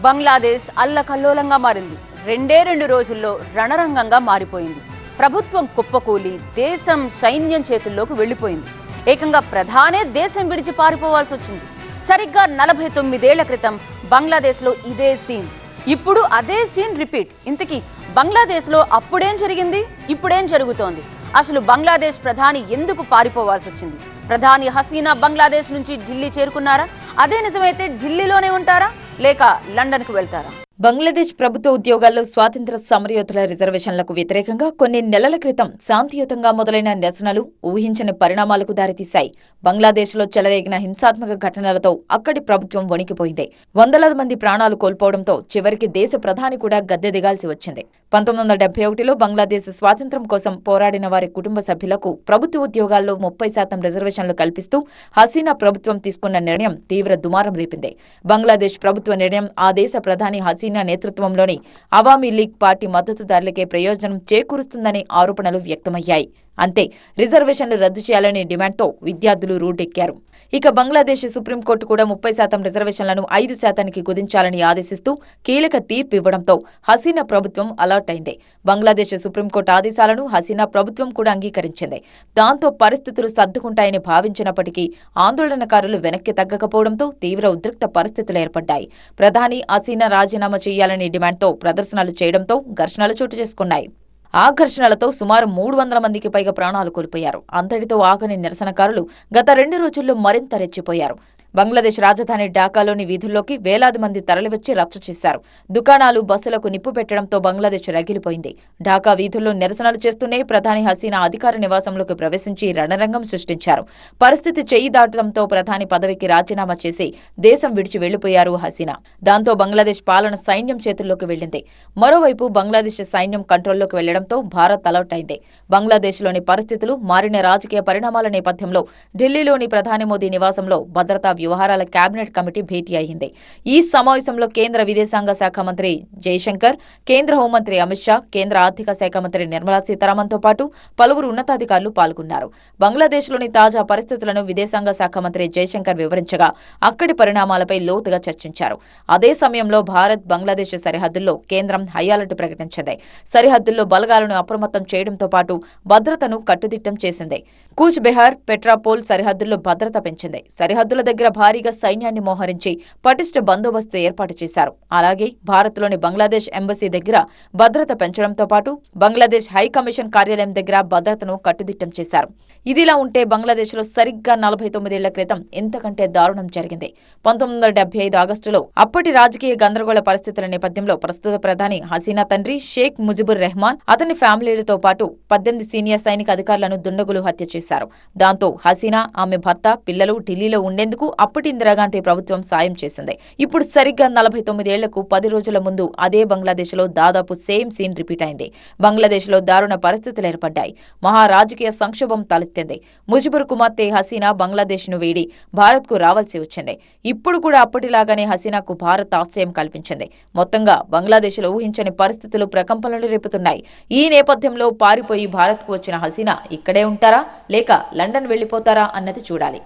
బంగ్లాదేశ్ అల్లకల్లోలంగా మారింది. రెండు రోజుల్లో రణరంగంగా మారిపోయింది. ప్రభుత్వం కుప్పకూలి దేశం సైన్యం చేతుల్లోకి వెళ్లిపోయింది. ఏకంగా ప్రధానే దేశం విడిచి పారిపోవాల్సి వచ్చింది. సరిగ్గా 49 ఏళ్ల క్రితం బంగ్లాదేశ్లో ఇదే సీన్. ఇప్పుడు అదే సీన్ రిపీట్. ఇంతకీ బంగ్లాదేశ్లో అప్పుడేం జరిగింది, ఇప్పుడేం జరుగుతోంది? అసలు బంగ్లాదేశ్ ప్రధాని ఎందుకు పారిపోవాల్సి వచ్చింది? ప్రధాని హసీనా బంగ్లాదేశ్ నుంచి ఢిల్లీ చేరుకున్నారా? అదే నిజమైతే ఢిల్లీలోనే ఉంటారా లేక లండన్కు వెళ్తారా? బంగ్లాదేశ్ ప్రభుత్వ ఉద్యోగాల్లో స్వాతంత్ర సమరయోధుల రిజర్వేషన్లకు వ్యతిరేకంగా కొన్ని నెలల క్రితం శాంతియుతంగా మొదలైన నిరసనలు ఊహించని పరిణామాలకు దారితీశాయి. బంగ్లాదేశ్లో చెలరేగిన హింసాత్మక ఘటనలతో అక్కడి ప్రభుత్వం వణికిపోయింది. వందలాది మంది ప్రాణాలు కోల్పోవడంతో చివరికి దేశ ప్రధాని కూడా గద్దె దిగాల్సి వచ్చింది. 1971లో బంగ్లాదేశ్ స్వాతంత్ర్యం కోసం పోరాడిన వారి కుటుంబ సభ్యులకు ప్రభుత్వ ఉద్యోగాల్లో 30% రిజర్వేషన్లు కల్పిస్తూ హసీనా ప్రభుత్వం తీసుకున్న నిర్ణయం తీవ్ర దుమారం రేపింది. బంగ్లాదేశ్ ప్రభుత్వ నిర్ణయం ఆ దేశ ప్రధాని హసీనా నేతృత్వంలోని అవామీ లీగ్ పార్టీ మద్దతుదారులకే ప్రయోజనం చేకూరుస్తుందనే ఆరోపణలు వ్యక్తమయ్యాయి. అంతే, రిజర్వేషన్లు రద్దు చేయాలనే డిమాండ్తో విద్యార్థులు రోడ్డెక్కారు. ఇక బంగ్లాదేశ్ సుప్రీంకోర్టు కూడా 30% రిజర్వేషన్లను 5% కుదించాలని ఆదేశిస్తూ కీలక తీర్పు ఇవ్వడంతో హసీనా ప్రభుత్వం అలర్ట్ అయింది. బంగ్లాదేశ్ సుప్రీంకోర్టు ఆదేశాలను హసీనా ప్రభుత్వం కూడా అంగీకరించింది. దాంతో పరిస్థితులు సర్దుకుంటాయని భావించినప్పటికీ ఆందోళనకారులు వెనక్కి తగ్గకపోవడంతో తీవ్ర ఉద్రిక్త పరిస్థితులు ఏర్పడ్డాయి. ప్రధాని హసీనా రాజీనామా చేయాలనే డిమాండ్తో ప్రదర్శనలు చేయడంతో ఘర్షణలు చోటు చేసుకున్నాయి. ఆ ఘర్షణలతో సుమారు 300 మందికి పైగా ప్రాణాలు కోల్పోయారు. అంతటితో ఆగని నిరసనకారులు గత 2 రోజుల్లో మరింత రెచ్చిపోయారు. బంగ్లాదేశ్ రాజధాని ఢాకాలోని వీధుల్లోకి వేలాది మంది తరలివచ్చి రచ్చ చేశారు. దుకాణాలు, బస్సులకు నిప్పు పెట్టడంతో బంగ్లాదేశ్ రగిలిపోయింది. ఢాకా వీధుల్లో నిరసనలు చేస్తూనే ప్రధాని హసీనా అధికార నివాసంలోకి ప్రవేశించి రణరంగం సృష్టించారు. పరిస్థితి చెయ్యి దాటడంతో ప్రధాని పదవికి రాజీనామా చేసి దేశం విడిచి వెళ్లిపోయారు హసీనా. దాంతో బంగ్లాదేశ్ పాలన సైన్యం చేతుల్లోకి వెళ్లింది. మరోవైపు బంగ్లాదేశ్ సైన్యం కంట్రోల్లోకి వెళ్లడంతో భారత్ అలర్ట్ అయింది. బంగ్లాదేశ్లోని పరిస్థితులు, మారిన రాజకీయ పరిణామాల నేపథ్యంలో ఢిల్లీలోని ప్రధాని మోదీ నివాసంలో భద్రతా వ్యవహారాల కేబినెట్ కమిటీ భేటీ అయింది. ఈ సమావేశంలో కేంద్ర విదేశాంగ శాఖ మంత్రి జైశంకర్, కేంద్ర హోంమంత్రి అమిత్ షా, కేంద్ర ఆర్థిక శాఖ మంత్రి నిర్మలా సీతారామన్తో పాటు పలువురు ఉన్నతాధికారులు పాల్గొన్నారు. బంగ్లాదేశ్లోని తాజా పరిస్థితులను విదేశాంగ శాఖ మంత్రి జైశంకర్ వివరించగా అక్కడి పరిణామాలపై లోతుగా చర్చించారు. అదే సమయంలో భారత్ బంగ్లాదేశ్ సరిహద్దుల్లో కేంద్రం హై అలర్ట్ ప్రకటించింది. సరిహద్దుల్లో బలగాలను అప్రమత్తం చేయడంతో పాటు భద్రతను కట్టుదిట్టం చేసింది. కూచ్ బెహార్, పెట్రాపోల్ సరిహద్దుల్లో భద్రత పెంచింది. సరిహద్దుల దగ్గర భారీగా సైన్యాన్ని మోహరించి పటిష్ట బందోబస్తు ఏర్పాటు చేశారు. అలాగే భారత్లోని బంగ్లాదేశ్ ఎంబసీ దగ్గర భద్రత పెంచడంతో పాటు బంగ్లాదేశ్ హై కమిషన్ కార్యాలయం దగ్గర భద్రతను కట్టుదిట్టం చేశారు. ఇదిలా ఉంటే బంగ్లాదేశ్లో సరిగ్గా 49 ఏళ్ల క్రితం ఇంతకంటే దారుణం జరిగింది. 1975 ఆగస్టులో అప్పటి రాజకీయ గందరగోళ పరిస్థితుల నేపథ్యంలో ప్రస్తుత ప్రధాని హసీనా తండ్రి షేక్ ముజిబుర్ రెహమాన్, అతని ఫ్యామిలీలతో పాటు 18 సీనియర్ సైనిక అధికారులను దుండగులు హత్య చేశారు. దాంతో హసీనా, ఆమె భర్త, పిల్లలు ఢిల్లీలో ఉండేందుకు అప్పటి ఇందిరాగాంధీ ప్రభుత్వం సాయం చేసింది. ఇప్పుడు సరిగ్గా 49 ఏళ్లకు 10 రోజుల ముందు అదే బంగ్లాదేశ్లో దాదాపు సేమ్ సీన్ రిపీట్ అయింది. బంగ్లాదేశ్లో దారుణ పరిస్థితులు ఏర్పడ్డాయి. మహా రాజకీయ సంక్షోభం తలెత్తింది. ముజిబుర్ కుమార్తె హసీనా బంగ్లాదేశ్ను వీడి భారత్కు రావాల్సి వచ్చింది. ఇప్పుడు కూడా అప్పటిలాగానే హసీనాకు భారత్ ఆశ్రయం కల్పించింది. మొత్తంగా బంగ్లాదేశ్లో ఊహించని పరిస్థితులు ప్రకంపనలు రేపుతున్నాయి. ఈ నేపథ్యంలో పారిపోయి భారత్కు వచ్చిన హసీనా ఇక్కడే ఉంటారా లేక లండన్ వెళ్లిపోతారా అన్నది చూడాలి.